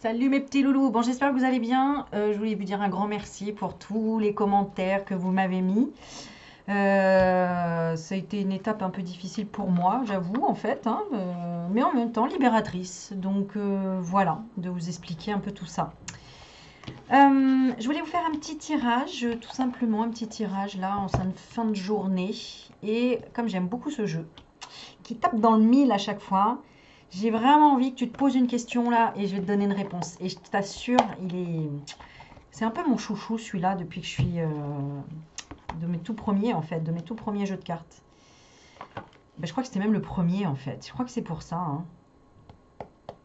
Salut mes petits loulous, bon j'espère que vous allez bien. Je voulais vous dire un grand merci pour tous les commentaires que vous m'avez mis. Ça a été une étape un peu difficile pour moi, j'avoue en fait, hein, mais en même temps libératrice. Donc voilà, de vous expliquer un peu tout ça. Je voulais vous faire un petit tirage, tout simplement un petit tirage là en fin de journée. Et comme j'aime beaucoup ce jeu, qui tape dans le mille à chaque fois, j'ai vraiment envie que tu te poses une question là et je vais te donner une réponse. Et je t'assure, c'est un peu mon chouchou celui-là depuis que je suis de mes tout premiers en fait, de mes tout premiers jeux de cartes. Ben, je crois que c'était même le premier en fait. Je crois que c'est pour ça, hein.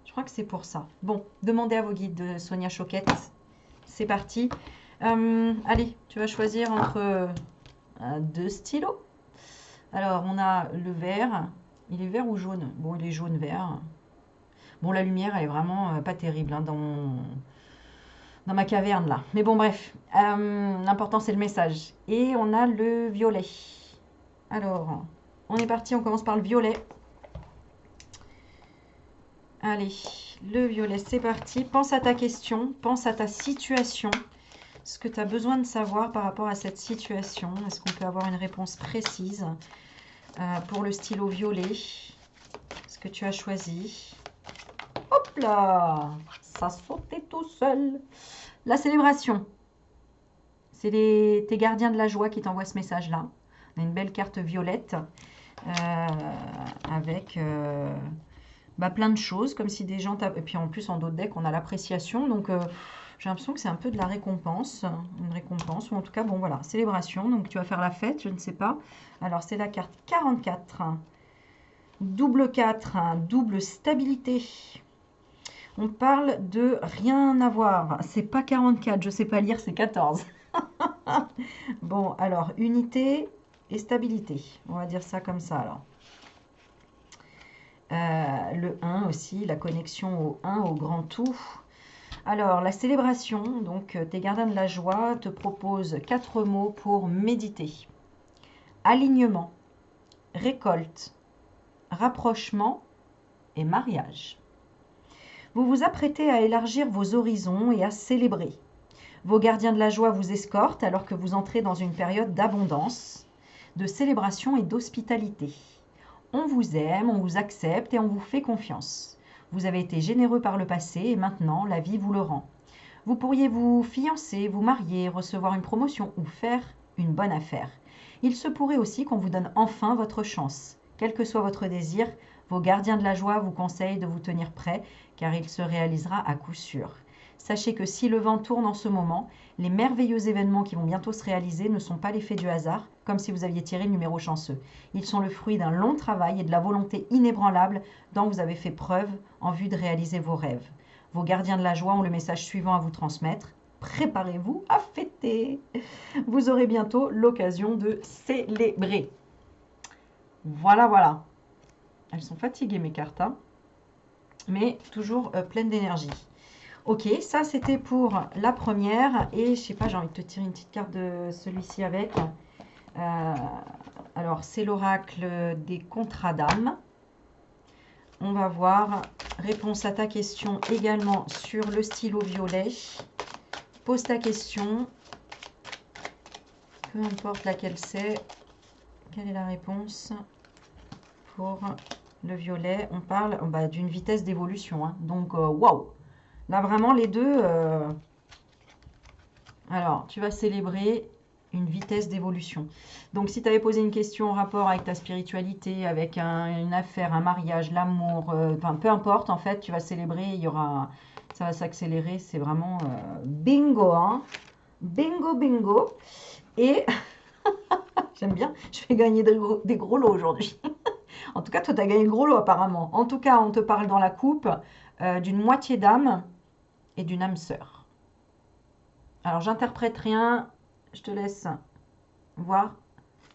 Je crois que c'est pour ça. Bon, demandez à vos guides de Sonia Choquette. C'est parti. Allez, tu vas choisir entre deux stylos. Alors, on a le vert. Il est vert ou jaune? Bon, il est jaune-vert. Bon, la lumière, elle est vraiment pas terrible hein, dans ma caverne là. Mais bon, bref, l'important c'est le message. Et on a le violet. Alors, on est parti, on commence par le violet. Allez, le violet, c'est parti. Pense à ta question, pense à ta situation. Ce que tu as besoin de savoir par rapport à cette situation. Est-ce qu'on peut avoir une réponse précise pour le stylo violet? Ce que tu as choisi. Hop là! Ça sautait tout seul. La célébration. C'est tes gardiens de la joie qui t'envoient ce message-là. On a une belle carte violette avec plein de choses, comme si des gens... Et puis en plus, en d'autres decks, on a l'appréciation. Donc, j'ai l'impression que c'est un peu de la récompense. Une récompense, ou en tout cas, bon, voilà, célébration. Donc, tu vas faire la fête, je ne sais pas. Alors, c'est la carte 44. Double 4, double stabilité. On parle de rien à voir. C'est pas 44, je sais pas lire, c'est 14. Bon, alors, unité et stabilité. On va dire ça comme ça, alors. Le 1 aussi, la connexion au 1, au grand tout. Alors, la célébration, donc tes gardiens de la joie te proposent 4 mots pour méditer. Alignement, récolte, rapprochement et mariage. Vous vous apprêtez à élargir vos horizons et à célébrer. Vos gardiens de la joie vous escortent alors que vous entrez dans une période d'abondance, de célébration et d'hospitalité. On vous aime, on vous accepte et on vous fait confiance. Vous avez été généreux par le passé et maintenant la vie vous le rend. Vous pourriez vous fiancer, vous marier, recevoir une promotion ou faire une bonne affaire. Il se pourrait aussi qu'on vous donne enfin votre chance. Quel que soit votre désir, vos gardiens de la joie vous conseillent de vous tenir prêt car il se réalisera à coup sûr. Sachez que si le vent tourne en ce moment, les merveilleux événements qui vont bientôt se réaliser ne sont pas l'effet du hasard, comme si vous aviez tiré le numéro chanceux. Ils sont le fruit d'un long travail et de la volonté inébranlable dont vous avez fait preuve en vue de réaliser vos rêves. Vos gardiens de la joie ont le message suivant à vous transmettre. Préparez-vous à fêter. Vous aurez bientôt l'occasion de célébrer. Voilà, voilà. Elles sont fatiguées mes cartes, hein, mais toujours pleines d'énergie. Ok, ça c'était pour la première. Et je sais pas, j'ai envie de te tirer une petite carte de celui-ci avec. Alors, c'est l'oracle des contrats d'âme. On va voir. Réponse à ta question également sur le stylo violet. Pose ta question. Peu importe laquelle c'est. Quelle est la réponse pour le violet? On parle d'une vitesse d'évolution, hein. Donc, waouh! Là, vraiment, les deux... Alors, tu vas célébrer une vitesse d'évolution. Donc, si tu avais posé une question en rapport avec ta spiritualité, avec une affaire, un mariage, l'amour, peu importe, en fait, tu vas célébrer, ça va s'accélérer. C'est vraiment bingo, hein? Bingo, bingo. Et j'aime bien, je vais gagner des gros lots aujourd'hui. En tout cas, toi, tu as gagné le gros lot apparemment. En tout cas, on te parle dans la coupe d'une moitié d'âme et d'une âme sœur. Alors, j'interprète rien. Je te laisse voir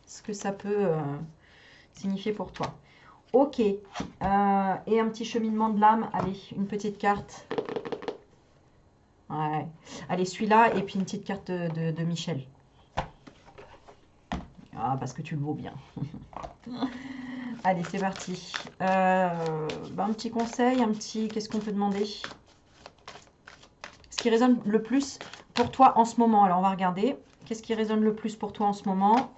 ce que ça peut signifier pour toi. Ok. Et un petit cheminement de l'âme. Allez, une petite carte. Ouais. Allez, celui-là et puis une petite carte de Michel. Ah, parce que tu le vaux bien. Allez, c'est parti. Un petit conseil, qu'est-ce qu'on peut demander? qui résonne le plus pour toi en ce moment? Alors, on va regarder. Qu'est-ce qui résonne le plus pour toi en ce moment?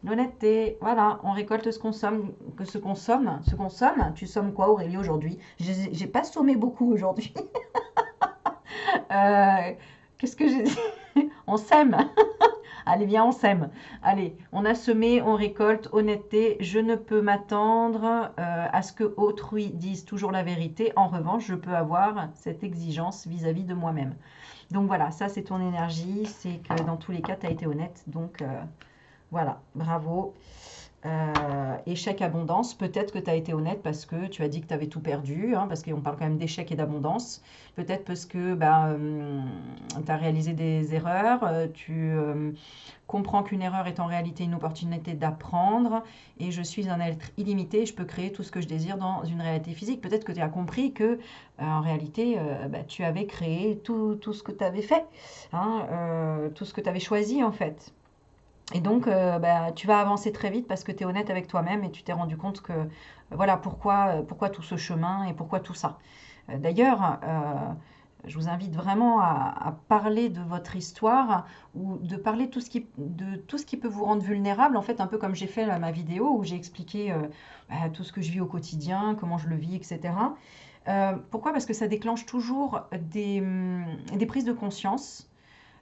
L'honnêteté. Voilà, on récolte ce qu'on somme. Tu sommes quoi, Aurélie, aujourd'hui? J'ai pas sommé beaucoup aujourd'hui. Qu'est-ce que j'ai dit? On sème. Allez, viens, on sème. Allez, on a semé, on récolte. Honnêteté, je ne peux m'attendre à ce que autrui dise toujours la vérité. En revanche, je peux avoir cette exigence vis-à-vis de moi-même. Donc voilà, ça c'est ton énergie. C'est que dans tous les cas, tu as été honnête. Donc voilà, bravo. Échec, abondance, peut-être que tu as été honnête parce que tu as dit que tu avais tout perdu, hein, parce qu'on parle quand même d'échec et d'abondance. Peut-être parce que tu as réalisé des erreurs, tu comprends qu'une erreur est en réalité une opportunité d'apprendre et je suis un être illimité, je peux créer tout ce que je désire dans une réalité physique. Peut-être que tu as compris que en réalité, tu avais créé tout ce que tu avais fait, hein, tout ce que tu avais choisi en fait. Et donc, tu vas avancer très vite parce que tu es honnête avec toi-même et tu t'es rendu compte que, voilà, pourquoi tout ce chemin et pourquoi tout ça. D'ailleurs, je vous invite vraiment à parler de votre histoire ou de parler de tout ce qui peut vous rendre vulnérable, en fait, un peu comme j'ai fait ma vidéo où j'ai expliqué tout ce que je vis au quotidien, comment je le vis, etc. Pourquoi? Parce que ça déclenche toujours des prises de conscience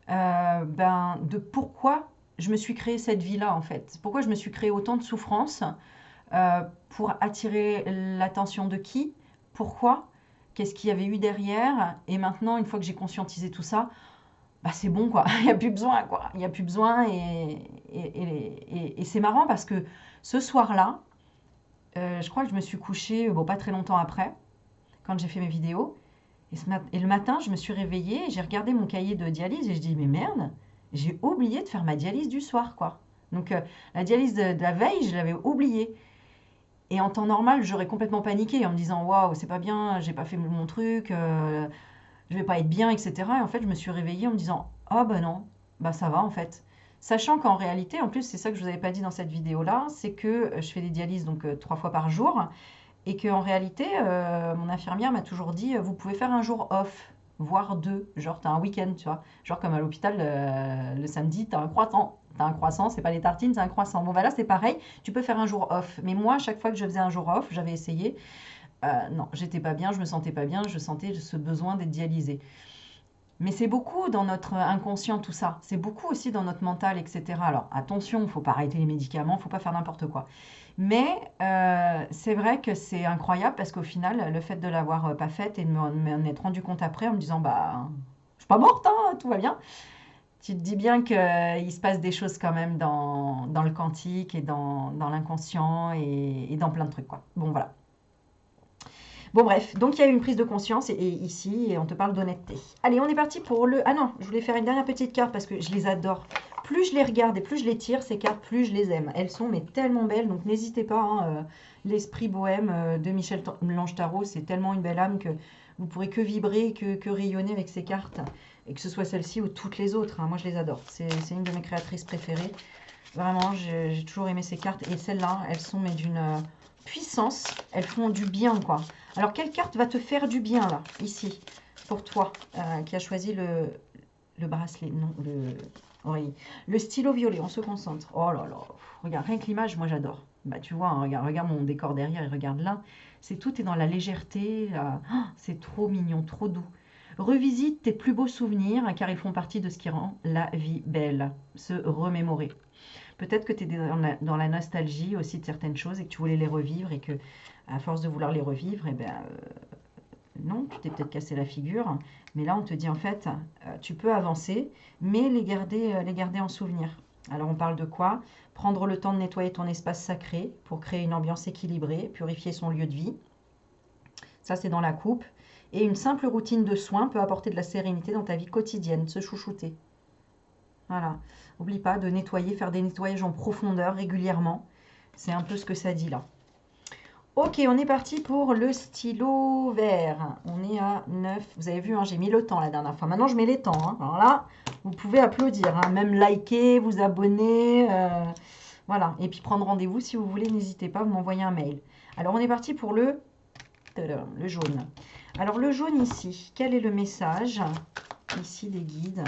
de pourquoi je me suis créé cette vie-là en fait. Pourquoi je me suis créé autant de souffrances pour attirer l'attention de qui? Pourquoi? Qu'est-ce qu'il y avait eu derrière? Et maintenant, une fois que j'ai conscientisé tout ça, c'est bon quoi. Il n'y a plus besoin quoi. Il n'y a plus besoin et c'est marrant parce que ce soir-là, je crois que je me suis couchée pas très longtemps après, quand j'ai fait mes vidéos. Et le matin, je me suis réveillée, j'ai regardé mon cahier de dialyse et je dis mais merde, j'ai oublié de faire ma dialyse du soir, quoi. Donc la dialyse de la veille, je l'avais oubliée. Et en temps normal, j'aurais complètement paniqué en me disant waouh, c'est pas bien, j'ai pas fait mon truc, je vais pas être bien, etc. Et en fait, je me suis réveillée en me disant oh bah non, bah ça va en fait. Sachant qu'en réalité, en plus, c'est ça que je vous avais pas dit dans cette vidéo-là, c'est que je fais des dialyses donc 3 fois par jour et qu'en réalité, mon infirmière m'a toujours dit vous pouvez faire un jour off, voire 2. Genre, tu as un week-end, tu vois. Genre, comme à l'hôpital, le samedi, tu as un croissant. Tu as un croissant, c'est pas les tartines, c'est un croissant. Bon, là, c'est pareil, tu peux faire un jour off. Mais moi, chaque fois que je faisais un jour off, j'avais essayé. Non, j'étais pas bien, je me sentais pas bien, je sentais ce besoin d'être dialysée. Mais c'est beaucoup dans notre inconscient tout ça. C'est beaucoup aussi dans notre mental, etc. Alors attention, il ne faut pas arrêter les médicaments, il ne faut pas faire n'importe quoi. Mais c'est vrai que c'est incroyable parce qu'au final, le fait de l'avoir pas faite et de m'en être rendu compte après en me disant je suis pas morte, hein, tout va bien. Tu te dis bien qu'il se passe des choses quand même dans le quantique et dans l'inconscient et dans plein de trucs quoi. Bon voilà. Bon bref, donc il y a eu une prise de conscience et ici, et on te parle d'honnêteté. Allez, on est parti pour le... Ah non, je voulais faire une dernière petite carte parce que je les adore. Plus je les regarde et plus je les tire, ces cartes, plus je les aime. Elles sont mais tellement belles, donc n'hésitez pas. Hein, l'esprit bohème de Michel Lange-Tarot, c'est tellement une belle âme que vous pourrez que vibrer, que rayonner avec ces cartes. Et que ce soit celle-ci ou toutes les autres. Hein, moi, je les adore. C'est une de mes créatrices préférées. Vraiment, j'ai toujours aimé ces cartes. Et celles-là, elles sont mais d'une puissance. Elles font du bien, quoi. Alors, quelle carte va te faire du bien, là, ici, pour toi, qui a choisi le bracelet? Non, oui, le stylo violet, on se concentre. Oh là là, regarde, rien que l'image, moi, j'adore. Bah, tu vois, hein, regarde mon décor derrière et regarde là. Tout est dans la légèreté. Oh, c'est trop mignon, trop doux. Revisite tes plus beaux souvenirs, car ils font partie de ce qui rend la vie belle. Se remémorer. Peut-être que tu es dans la nostalgie aussi de certaines choses et que tu voulais les revivre et que, à force de vouloir les revivre, non, tu t'es peut-être cassé la figure. Mais là, on te dit en fait, tu peux avancer, mais les garder en souvenir. Alors, on parle de quoi? Prendre le temps de nettoyer ton espace sacré pour créer une ambiance équilibrée, purifier son lieu de vie. Ça, c'est dans la coupe. Et une simple routine de soins peut apporter de la sérénité dans ta vie quotidienne, se chouchouter. Voilà. N'oublie pas de nettoyer, faire des nettoyages en profondeur régulièrement. C'est un peu ce que ça dit là. Ok, on est parti pour le stylo vert. On est à 9. Vous avez vu, hein, j'ai mis le temps la dernière fois. Maintenant, je mets les temps. Hein. Alors là, vous pouvez applaudir. Hein. Même liker, vous abonner. Voilà. Et puis prendre rendez-vous si vous voulez. N'hésitez pas, vous m'envoyez un mail. Alors, on est parti pour le jaune. Alors, le jaune ici, quel est le message ici les guides.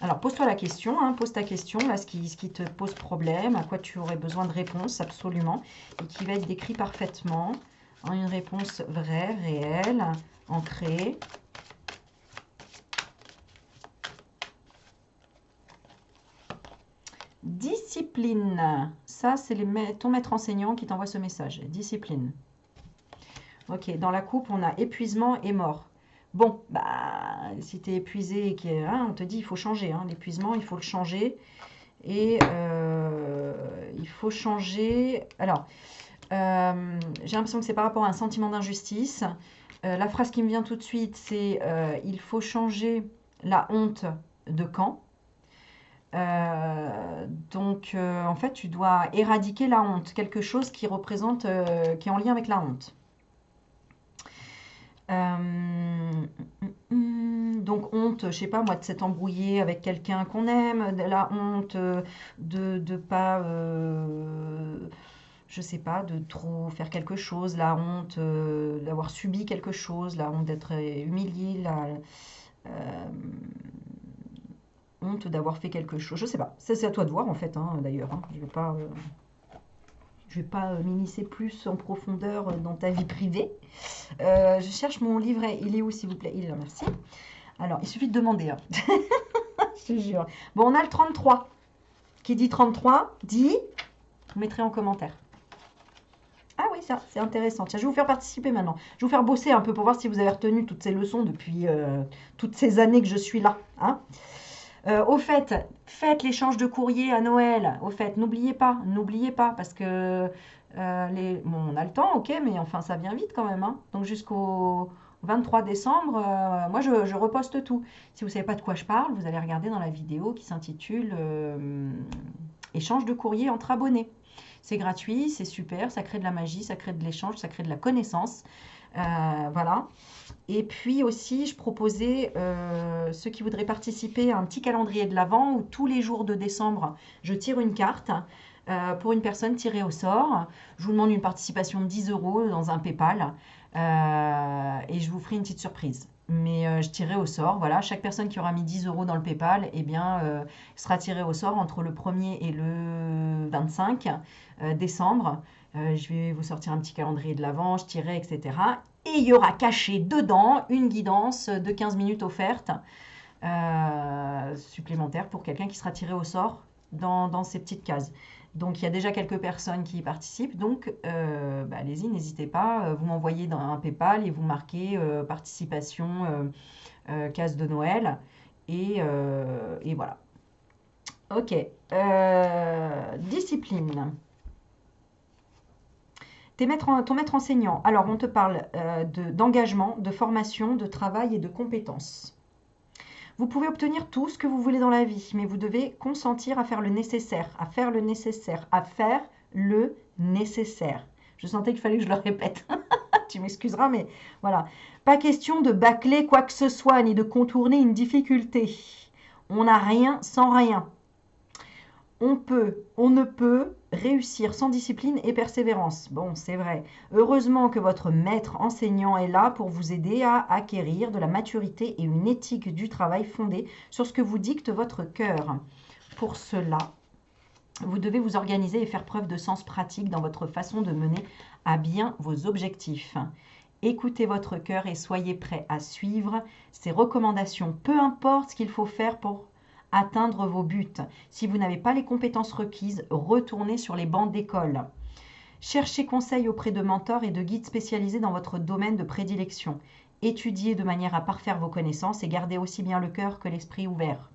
Alors, pose-toi la question, hein, pose ta question, là, ce qui te pose problème, à quoi tu aurais besoin de réponse, absolument, et qui va être décrit parfaitement en une réponse vraie, réelle, ancrée. Discipline. Ça, c'est ton maître enseignant qui t'envoie ce message. Discipline. Ok, dans la coupe, on a épuisement et mort. Bon, bah, si tu es épuisé et on te dit il faut changer. Hein, l'épuisement, il faut le changer. Et il faut changer. Alors, j'ai l'impression que c'est par rapport à un sentiment d'injustice. La phrase qui me vient tout de suite, c'est il faut changer la honte de quand. Donc, en fait, tu dois éradiquer la honte. Quelque chose qui représente, qui est en lien avec la honte. Donc honte, je sais pas moi, de s'être embrouillé avec quelqu'un qu'on aime, de la honte de pas, je sais pas, de trop faire quelque chose, la honte d'avoir subi quelque chose, la honte d'être humilié, la honte d'avoir fait quelque chose, je sais pas. Ça c'est à toi de voir en fait, hein, d'ailleurs. Hein. Je vais pas m'immiscer plus en profondeur dans ta vie privée. Je cherche mon livret. Il est où, s'il vous plaît? Il est là, merci. Alors, il suffit de demander. Hein. Je te jure. Bon, on a le 33. Qui dit 33 dit... Vous mettrez en commentaire. Ah oui, ça, c'est intéressant. Tiens, je vais vous faire participer maintenant. Je vais vous faire bosser un peu pour voir si vous avez retenu toutes ces leçons depuis toutes ces années que je suis là. Hein. Au fait, faites l'échange de courrier à Noël. Au fait, n'oubliez pas, parce que bon, on a le temps, ok, mais enfin, ça vient vite quand même. Hein. Donc jusqu'au 23 décembre, moi, je reposte tout. Si vous ne savez pas de quoi je parle, vous allez regarder dans la vidéo qui s'intitule Échange de courrier entre abonnés. C'est gratuit, c'est super, ça crée de la magie, ça crée de l'échange, ça crée de la connaissance. Voilà. Et puis aussi, je proposais ceux qui voudraient participer à un petit calendrier de l'Avent où tous les jours de décembre, je tire une carte pour une personne tirée au sort. Je vous demande une participation de 10 € dans un PayPal et je vous ferai une petite surprise. Mais je tirerai au sort, voilà, chaque personne qui aura mis 10 € dans le PayPal, eh bien, sera tirée au sort entre le 1er et le 25 décembre. Je vais vous sortir un petit calendrier de l'Avent, je tirerai, etc. Et il y aura caché dedans une guidance de 15 minutes offerte supplémentaire pour quelqu'un qui sera tiré au sort dans ces petites cases. Donc, il y a déjà quelques personnes qui y participent. Donc, allez-y, n'hésitez pas. Vous m'envoyez dans un PayPal et vous marquez participation case de Noël. Et voilà. Ok. Discipline. Ton maître enseignant. Alors, on te parle d'engagement, de formation, de travail et de compétences. Vous pouvez obtenir tout ce que vous voulez dans la vie, mais vous devez consentir à faire le nécessaire, à faire le nécessaire, à faire le nécessaire. Je sentais qu'il fallait que je le répète. Tu m'excuseras, mais voilà. Pas question de bâcler quoi que ce soit, ni de contourner une difficulté. On n'a rien sans rien. On ne peut réussir sans discipline et persévérance. Bon, c'est vrai. Heureusement que votre maître enseignant est là pour vous aider à acquérir de la maturité et une éthique du travail fondée sur ce que vous dicte votre cœur. Pour cela, vous devez vous organiser et faire preuve de sens pratique dans votre façon de mener à bien vos objectifs. Écoutez votre cœur et soyez prêt à suivre ses recommandations, peu importe ce qu'il faut faire pour atteindre vos buts. Si vous n'avez pas les compétences requises, retournez sur les bancs d'école. Cherchez conseil auprès de mentors et de guides spécialisés dans votre domaine de prédilection. Étudiez de manière à parfaire vos connaissances et gardez aussi bien le cœur que l'esprit ouvert.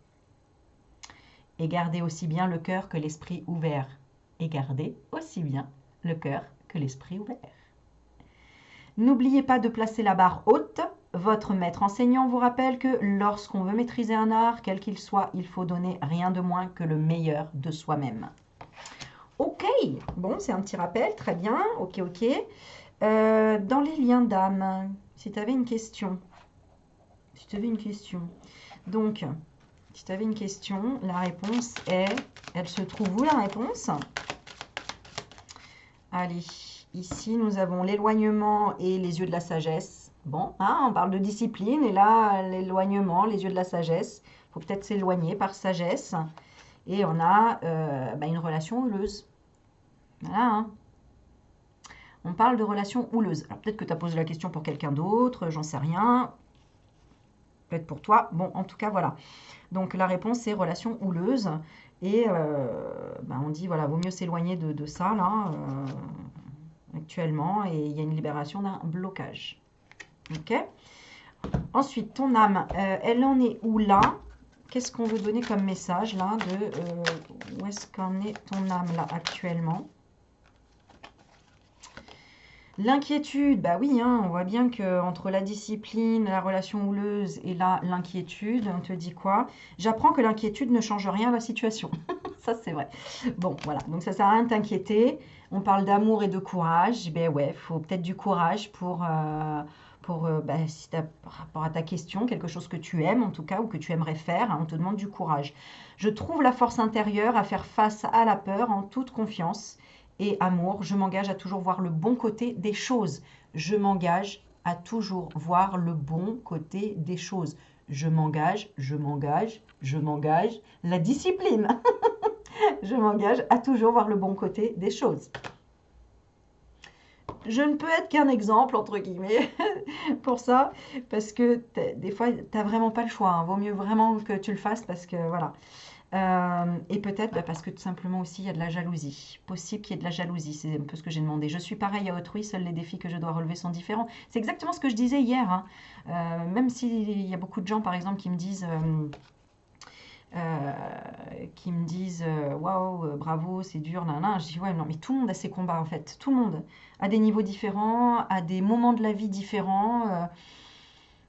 Et gardez aussi bien le cœur que l'esprit ouvert. Et gardez aussi bien le cœur que l'esprit ouvert. N'oubliez pas de placer la barre haute. Votre maître enseignant vous rappelle que lorsqu'on veut maîtriser un art, quel qu'il soit, il faut donner rien de moins que le meilleur de soi-même. Ok, bon, c'est un petit rappel, très bien, ok. Dans les liens d'âme, si tu avais une question, donc, si tu avais une question, la réponse est, elle se trouve où la réponse? Allez, ici nous avons l'éloignement et les yeux de la sagesse. Bon, hein, on parle de discipline et là, l'éloignement, les yeux de la sagesse. Il faut peut-être s'éloigner par sagesse. Et on a une relation houleuse. Voilà, hein. On parle de relation houleuse. Alors peut-être que tu as posé la question pour quelqu'un d'autre, j'en sais rien. Peut-être pour toi. Bon, en tout cas, voilà. Donc la réponse c'est relation houleuse. Et on dit, voilà, vaut mieux s'éloigner de ça, là, actuellement. Et il y a une libération d'un blocage. Ok. Ensuite, ton âme, elle en est où là? Qu'est-ce qu'on veut donner comme message là de où est-ce qu'en est ton âme là actuellement? L'inquiétude, bah oui, hein, on voit bien que entre la discipline, la relation houleuse et là l'inquiétude, on te dit quoi? J'apprends que l'inquiétude ne change rien à la situation. Ça c'est vrai. Bon, voilà, donc ça sert à rien de t'inquiéter. On parle d'amour et de courage. Ben ouais, faut peut-être du courage si tu as par rapport à ta question, quelque chose que tu aimes en tout cas ou que tu aimerais faire, hein, on te demande du courage. Je trouve la force intérieure à faire face à la peur en toute confiance et amour. Je m'engage à toujours voir le bon côté des choses. Je m'engage à toujours voir le bon côté des choses. Je m'engage, je m'engage, je m'engage. La discipline. Je m'engage à toujours voir le bon côté des choses. Je ne peux être qu'un exemple, entre guillemets, pour ça, parce que des fois, tu n'as vraiment pas le choix. Hein. Vaut mieux vraiment que tu le fasses parce que, voilà. Et peut-être parce que tout simplement aussi, il y a de la jalousie. Possible qu'il y ait de la jalousie, c'est un peu ce que j'ai demandé. Je suis pareil à autrui, seuls les défis que je dois relever sont différents. C'est exactement ce que je disais hier. Hein. Même s'il y a beaucoup de gens, par exemple, qui me disent... waouh, bravo, c'est dur, nan. Je dis ouais, non, mais tout le monde a ses combats en fait. Tout le monde a des niveaux différents, a des moments de la vie différents.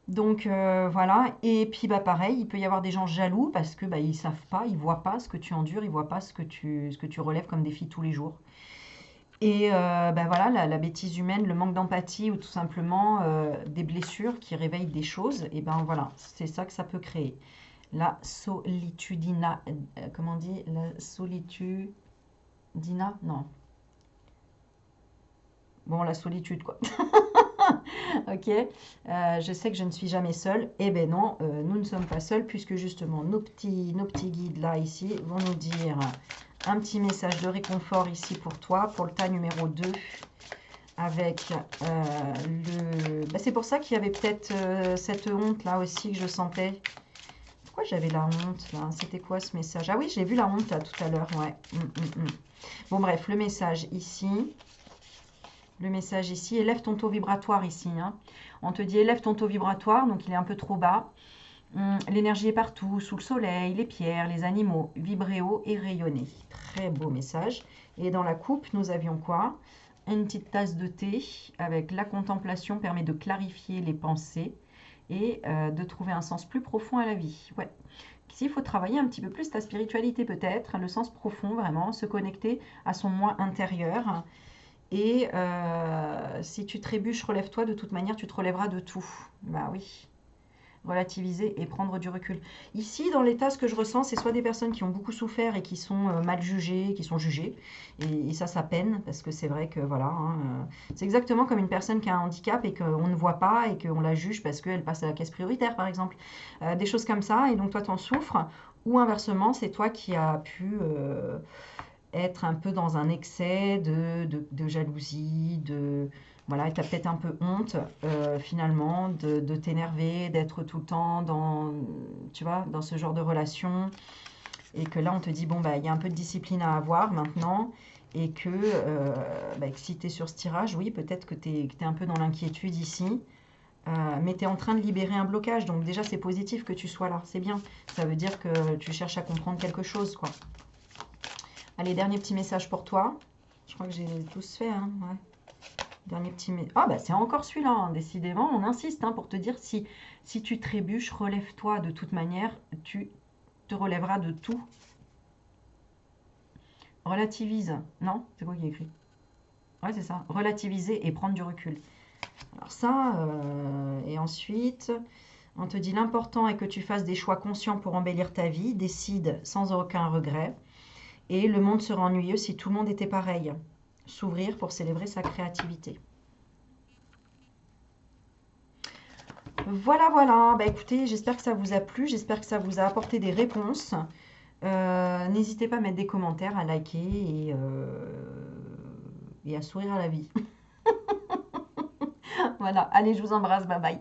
Donc voilà. Et puis bah pareil, il peut y avoir des gens jaloux parce que ils savent pas, ils voient pas ce que tu endures, ils voient pas ce que tu relèves comme défi tous les jours. Et voilà, la bêtise humaine, le manque d'empathie ou tout simplement des blessures qui réveillent des choses, et ben voilà, c'est ça que ça peut créer. La solitudina, comment on dit? La solitudina? Non. Bon, la solitude, quoi. Ok. Je sais que je ne suis jamais seule. Eh ben non, nous ne sommes pas seuls puisque justement nos petits guides là, ici, vont nous dire un petit message de réconfort ici pour toi, pour le tas numéro 2. Avec c'est pour ça qu'il y avait peut-être cette honte là aussi que je sentais. Pourquoi j'avais la honte là? C'était quoi ce message? Ah oui, j'ai vu la honte là tout à l'heure, ouais. Bon bref, le message ici. Le message ici, élève ton taux vibratoire ici. Hein. On te dit élève ton taux vibratoire, donc il est un peu trop bas. L'énergie est partout, sous le soleil, les pierres, les animaux, vibrer haut et rayonner. Très beau message. Et dans la coupe, nous avions quoi? Une petite tasse de thé avec la contemplation permet de clarifier les pensées et de trouver un sens plus profond à la vie. Ouais. Ici, il faut travailler un petit peu plus ta spiritualité peut-être, le sens profond vraiment, se connecter à son moi intérieur. Et si tu trébuches, relève-toi, de toute manière, tu te relèveras de tout. Bah oui. Relativiser et prendre du recul. Ici, dans l'état, ce que je ressens, c'est soit des personnes qui ont beaucoup souffert et qui sont mal jugées, qui sont jugées. Et ça peine, parce que c'est vrai que, voilà, hein, c'est exactement comme une personne qui a un handicap et qu'on ne voit pas et qu'on la juge parce qu'elle passe à la caisse prioritaire, par exemple. Des choses comme ça, et donc toi, t'en souffres. Ou inversement, c'est toi qui as pu être un peu dans un excès de jalousie, voilà, et tu as peut-être un peu honte finalement de t'énerver, d'être tout le temps tu vois, dans ce genre de relation. Et que là, on te dit, bon, il y a un peu de discipline à avoir maintenant. Et que si tu es sur ce tirage, oui, peut-être que tu es un peu dans l'inquiétude ici. Mais tu es en train de libérer un blocage. Donc déjà, c'est positif que tu sois là. C'est bien. Ça veut dire que tu cherches à comprendre quelque chose, quoi. Allez, dernier petit message pour toi. Je crois que j'ai tous fait, hein, ouais. Dernier petit message. Ah, c'est encore celui-là, hein, décidément. On insiste hein, pour te dire si tu trébuches, relève-toi de toute manière. Tu te relèveras de tout. Relativise. Non, c'est quoi qui est écrit? Ouais, c'est ça. Relativiser et prendre du recul. Alors ça, et ensuite, on te dit l'important est que tu fasses des choix conscients pour embellir ta vie. Décide sans aucun regret. Et le monde serait ennuyeux si tout le monde était pareil. S'ouvrir pour célébrer sa créativité. Voilà, voilà. Bah, écoutez, j'espère que ça vous a plu. J'espère que ça vous a apporté des réponses. N'hésitez pas à mettre des commentaires, à liker et à sourire à la vie. Voilà. Allez, je vous embrasse. Bye bye.